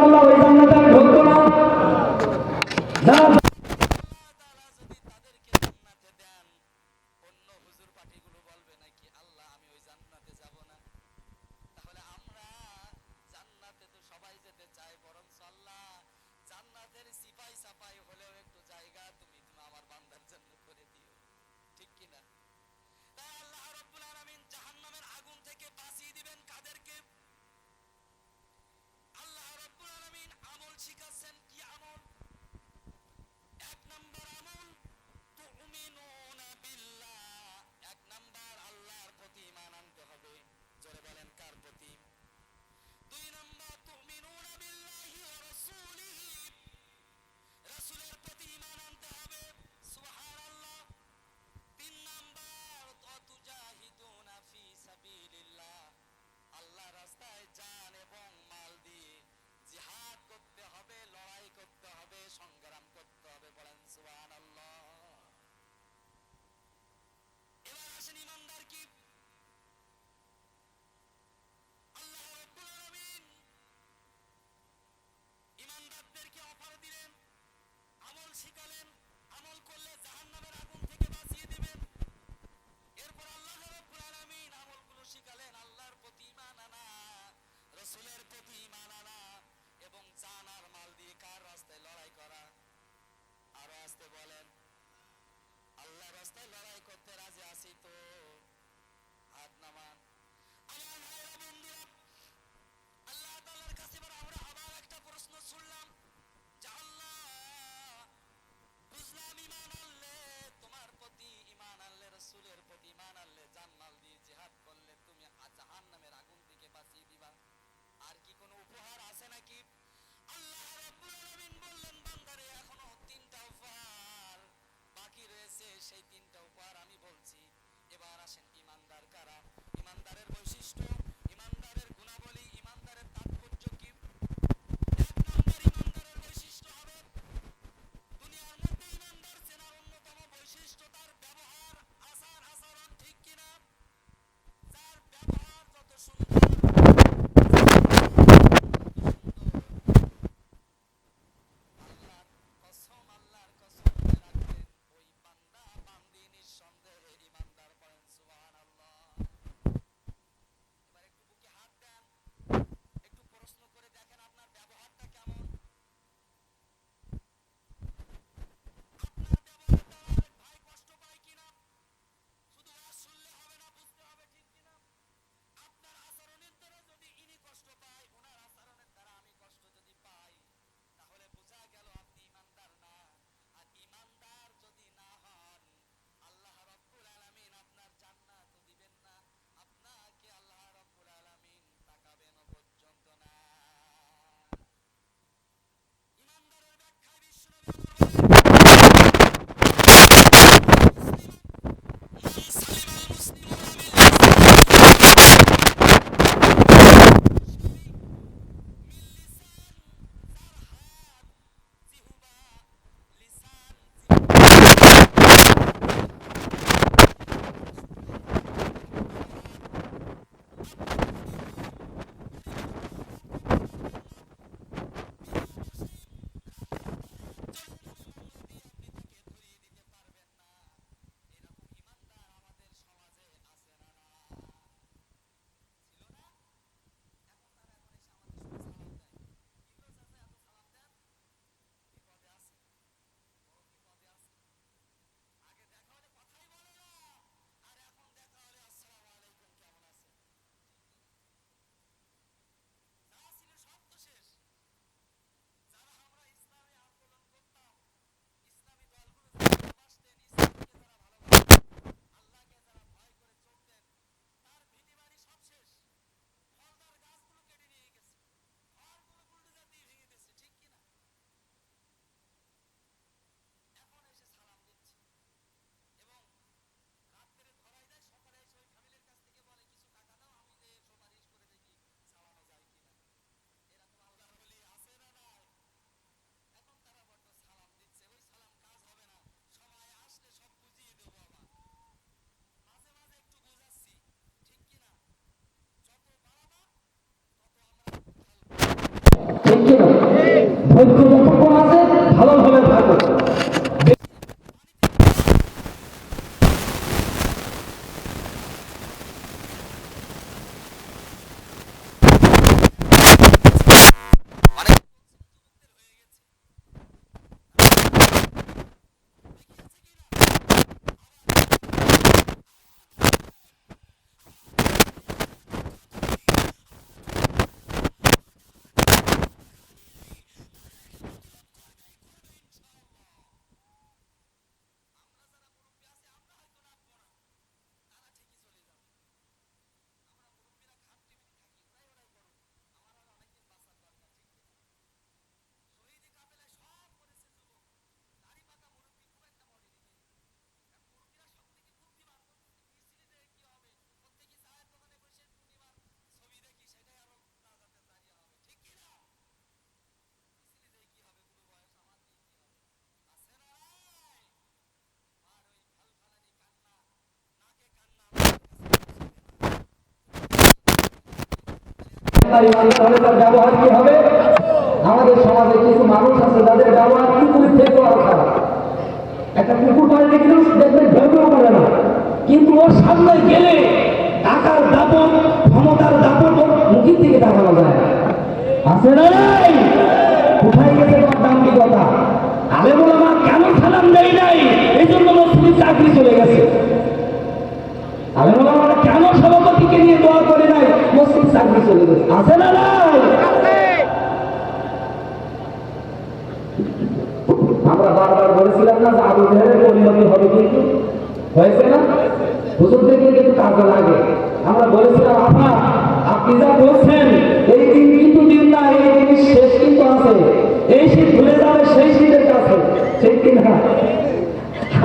আল্লাহ ওই জান্নাতে আমি ঢুকবো না। যারা ধৈর্য যতক্ষণ আছে ভালোভাবে থাকো। তাহলে তার ব্যবহার কি হবে? আমাদের সমাজে কিছু মানুষ আছে যাদের ব্যবহার কুকুরের থেকেও আরো খারাপ। একটা কুকুর পাললে কিন্তু দেখবেন ভেবেও করে না, কিন্তু ওর সামনে গেলে টাকার দাপট, ক্ষমতার দাপট ওর মুখের দিকে তাকানো যায়। আছে না নাই? কোথায় গেছে তোমার দাম্ভিকতা? আলেমুল আমার কেন সালাম দেয় নাই? এই জন্য মুসলিম চাকরি চলে গেছে। আলেমুল আমার কেন সভাপতিকে নিয়ে দোয়া করে নাই? মুসলিম চাকরি চলে গেছে। আছে না নাই? আমরা বারবার বলেছিলাম না যে আবু জাহেলের পরিণতি হবে, কিন্তু হয়েছে না? হুজুরদের কিন্তু কাজে লাগে। আমরা বলেছিলাম আপনি যা বলছেন এই দিন কিন্তু দিন না, এই দিন শেষ কিন্তু আছে। এই শীত ভুলে যাবে সেই শীতের কাছে, সেই দিন না।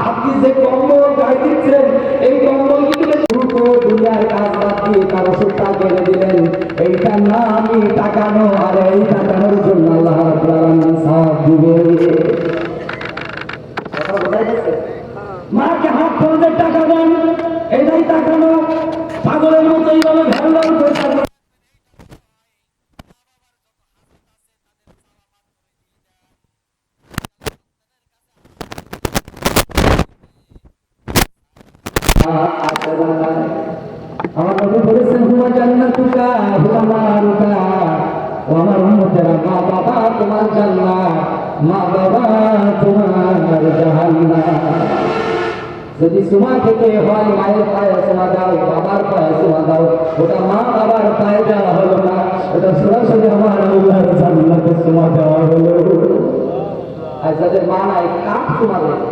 আপনি যে কম্বল গায়ে দিচ্ছেন এই কম্বল কিন্তু পুরো দুনিয়ার কাজ বাদ দিয়ে তার ওষুধটা কেড়ে দিলেন। এইটার নামই টাকানো, আর এই টাকানোর জন্য আল্লাহ রাব্বুল আলামিন সাথ দিবে। মাকে হাত ধরে টাকা দেন, এটাই টাকানো। পাগলের মতো এইভাবে ভ্যালুলার করে থাকবে। আমার নবী বলেছেন হুয়া জান্নাতুকা হুয়া নারুকা। ও আমার উম্মতেরা, মা বাবা তোমার জান্নাত, মা বাবা তোমার জাহান্নাম। যদি সুমা থেকে হয় মায়ের পায়ে সুমা দাও, বাবার পায়ে সুমা দাও, ওটা মা বাবার পায়ে দেওয়া হলো না, ওটা সরাসরি আমার আল্লাহর জান্নাতে সুমা দেওয়া হলো। আর যাদের মা নাই কাঠ সুমা দেয়।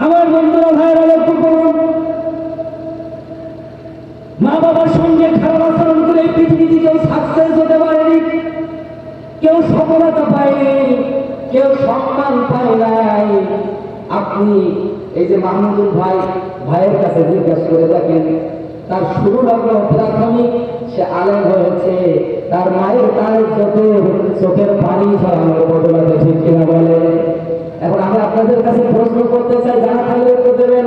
আমার বন্ধুরা, ভাইরা, লক্ষ্য করুন, মা বাবার সঙ্গে খারাপ আচরণ করে পৃথিবীতে কেউ সাকসেস হতে পারেনি, কেউ সফলতা পায়নি, কেউ সম্মান পায় নাই। আপনি এই যে মাহমুদুল ভাইয়ের কাছে জিজ্ঞাসা করে দেখেন, তার শুরু লাগলো প্রাথমিক, সে আলেম হয়েছে, তার মায়ের তার চোখের পানি ঝরানোর বদলাতে, ঠিক কিনা বলে? এখন আমি আপনাদের কাছে প্রশ্ন করতে চাই, জানা থাকলে উত্তর দেবেন।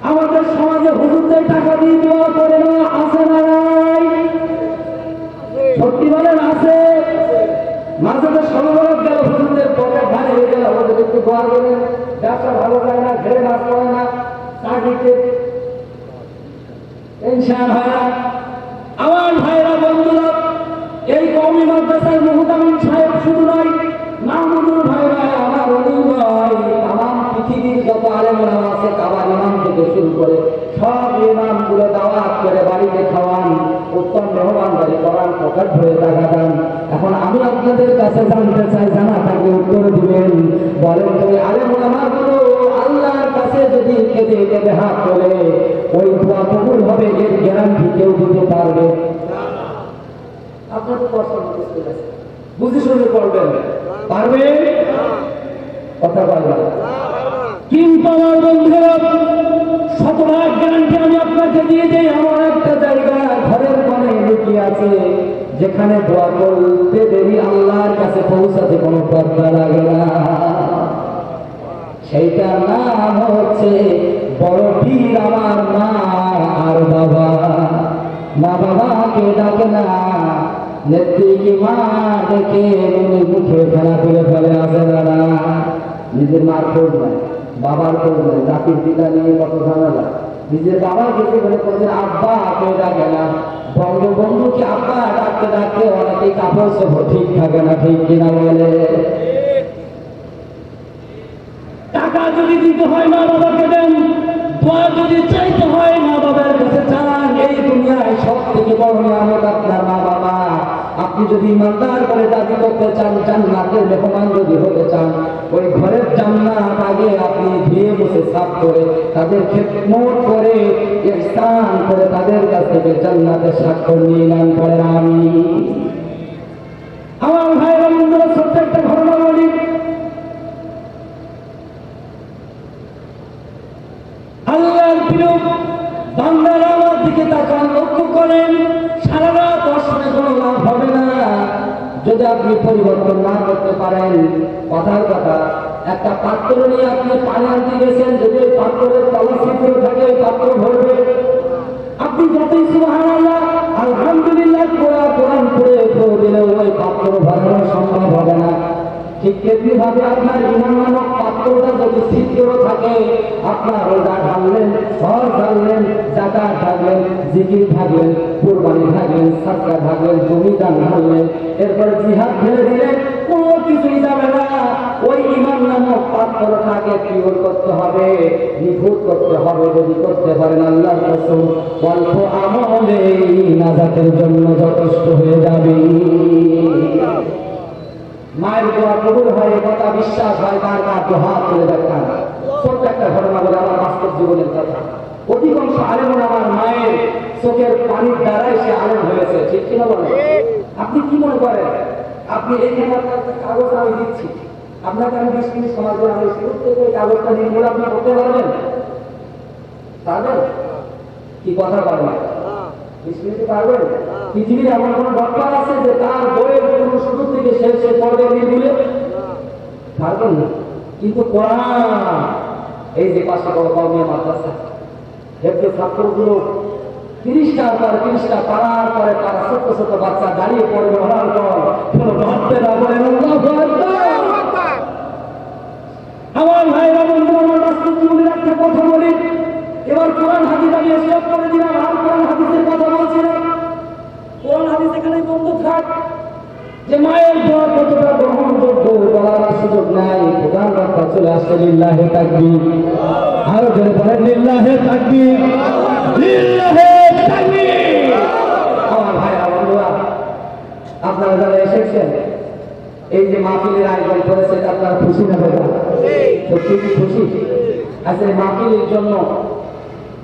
আমাদের সমাজে হুজুরদের টাকা দিয়ে দেওয়া করে না, আছে না নাই? সত্যি বলেন আছে? মাঝে তো সর্বরোধ গেল, হুজুরদের পকেট ভারী হয়ে গেল, আমাদের একটু দোয়া করেন। ব্যবসা ভালো যায় না, ঘেরে মাছ পড়ে না, চাকরিতে টেনশন হয় না। আমার ভাইরা, বন্ধুরা, এই কওমি মাদ্রাসার মুহতামিম সাহেব শুধু নয়, মাহমুদুল ভাইরা, আমার অনিল ভাই, আমার পৃথিবীর যত আলেম ওলামা আছে, কাবার ইমাম থেকে শুরু করে সব ইমামগুলো দাওয়াত করে বাড়িতে খাওয়ান, উত্তম মেহমান বাড়ি করান, পকেট ভরে টাকা দেন। এখন আমি আপনাদের কাছে জানতে চাই, জানা থাকলে উত্তর দিবেন। বলেন তো, আলেম ওলামাগুলো আল্লাহর কাছে যদি কেঁদে কেঁদে হাত তোলে, ওই দোয়া কবুল হবে, এর গ্যারান্টি কেউ দিতে পারবে? আপনার তো কষ্ট হচ্ছে, বুঝে শুনে করবেন, পারবে? কথা বলবেন। কিন্তু আমার বন্ধুরা, শতভাগ গ্যারান্টি আমি আপনাকে দিয়ে দেই, আমার একটা জায়গা ঘরের কোণে লুকিয়ে আছে, যেখানে দোয়া করতে দেরি আল্লাহর কাছে পৌঁছাতে কোনো পর্দা লাগে না। সেইটার নাম হচ্ছে বড় পীর আমার মা আর বাবা। মা বাবাকে ডাকে না, নেত্রী কি মা দেখে মুখে ফেলা তুলে ফেলে আসে না। নিজের মার খোঁজ নেয়, বাবার খোঁজ নেয়, জাতির পিতা নিয়ে কত ঝামেলা। নিজের বাবার কিছু বলে কোনদিন আব্বা কেউ ডাকে না, বঙ্গবন্ধুকে আব্বা ডাকতে ডাকতে অনেকেই কাপড় চোপড় ঠিক থাকে না, ঠিক কিনা বলে। টাকা যদি দিতে হয় মা বাবাকে দেন, দোয়া যদি চাইতে হয় মা বাবার কাছে চান। এই দুনিয়ায় সব থেকে বড় নিয়ামত আপনার মা বাবা। আপনি যদি ইমানদার করে দাবি করতে চান, জান্নাতের মেহমান যদি হতে চান, ওই ঘরের জান্নাত আগে আপনি ধুয়ে মুছে সাফ করে তাদের খেদমত করে ইহসান করে তাদের কাছ থেকে জান্নাতের স্বাক্ষর নিয়ে নেন। করেন আমিন। আমার ভাইরা বন্ধুরা, ছোট্ট একটা ঘটনা বলি। আল্লাহর প্রিয় বান্দারা আমার দিকে তাকান, লক্ষ্য করেন। সারা রাত অশ্রে কোনো লাভ হবে না যদি আপনি পরিবর্তন না করতে পারেন। কথার কথা, একটা পাত্র নিয়ে আপনি পানি আনতে গেছেন, যদি ওই পাত্রের তলা ছিদ্র থাকে ওই পাত্র ভরবে। আপনি যতই সুবহানাল্লাহ আলহামদুলিল্লাহ কোরআন পড়ে দিলেও ওই পাত্র ভরানো সম্ভব হবে না। ঠিক তেমনি ভাবে আপনার ইমান নামক পাত্রটা যদি ছিদ্র থাকে, আপনার রোজা ঢাললেন, ঘর ঢাললেন, জাকাত ঢাললেন, জিকির ঢাললেন, কুরবানি ঢাললেন, সাদকা ঢাললেন, জমি দান ঢাললেন, এরপরে জিহাদ ঢেলে দিলেন, কোনো কিছুই যাবে না। ওই ইমান নামক পাত্রটাকে পিওর করতে হবে, নিখুঁত করতে হবে। যদি করতে পারেন আল্লাহর কসম অল্প আমলে নাজাতের জন্য যথেষ্ট হয়ে যাবে। মায়ের দোয়া কবুল হয়, কথা বিশ্বাস হয়, কার কার হাত তুলে দেখান। ছোট্ট একটা ঘটনা বলে আমার বাস্তব জীবনের কথা। অধিকাংশ আলেম আমার মায়ের চোখের পানির দ্বারাই সে আলেম হয়েছে, ঠিক কিনা বলেন? আপনি কি মনে করেন? আপনি এইখানে আপনার কাগজ আমি দিচ্ছি, আপনাকে আমি 20 মিনিট সময় করে আমি শুরু থেকে এই কাগজটা নিয়ে বলে আপনি করতে পারবেন? পারবেন? কি কথা পারবেন? 20 মিনিটে পারবেন? পৃথিবীর এমন কোন ডক্টর আছে যে তার বইয়ের কোনো শুরু থেকে শেষ পর্বে নিয়ে দিলে পারবেন না? কিন্তু কোরআন, এই যে পাশে বড় কওমিয়া মাদ্রাসা, হেফজে ছাত্রগুলো 30টার পর 30টা পারার পরে তারা ছোট ছোট বাচ্চা দাঁড়িয়ে পড়বে, হওয়ার পর কোনো ধরতে না বলেন আমার ভাইরা বন্ধু, আমার বাস্তব জীবনের একটা কথা বলি। এবার কোরআন হাদিস আমি স্টপ করে দিলাম, আর কোরআন হাদিসের কথা বলছি না। কোরআন হাদিস এখানে বন্ধ থাক। যে মায়ের দোয়া কতটা গ্রহণযোগ্য বলার সুযোগ নাই। প্রধান কথা চলে আসছে লিল্লাহে তাকবীর। আরো জোরে বলেন লিল্লাহে তাকবীর, লিল্লাহে তাকবীর। আমার ভাইরা বন্ধুরা, আপনারা যারা এসেছেন, এই যে মাহফিলের আয়োজন করেছে, আপনারা খুশি না বেদা? সত্যি কি খুশি? আচ্ছা, এই মাহফিলের জন্য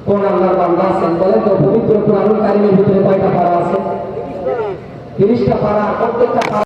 কোন আল্লাহর বান্দা আছেন বলেন তো? পবিত্র কোরআনুল কারীমের ভিতরে কয়টা পারা আছে? 30টা পারা। প্রত্যেকটা পারা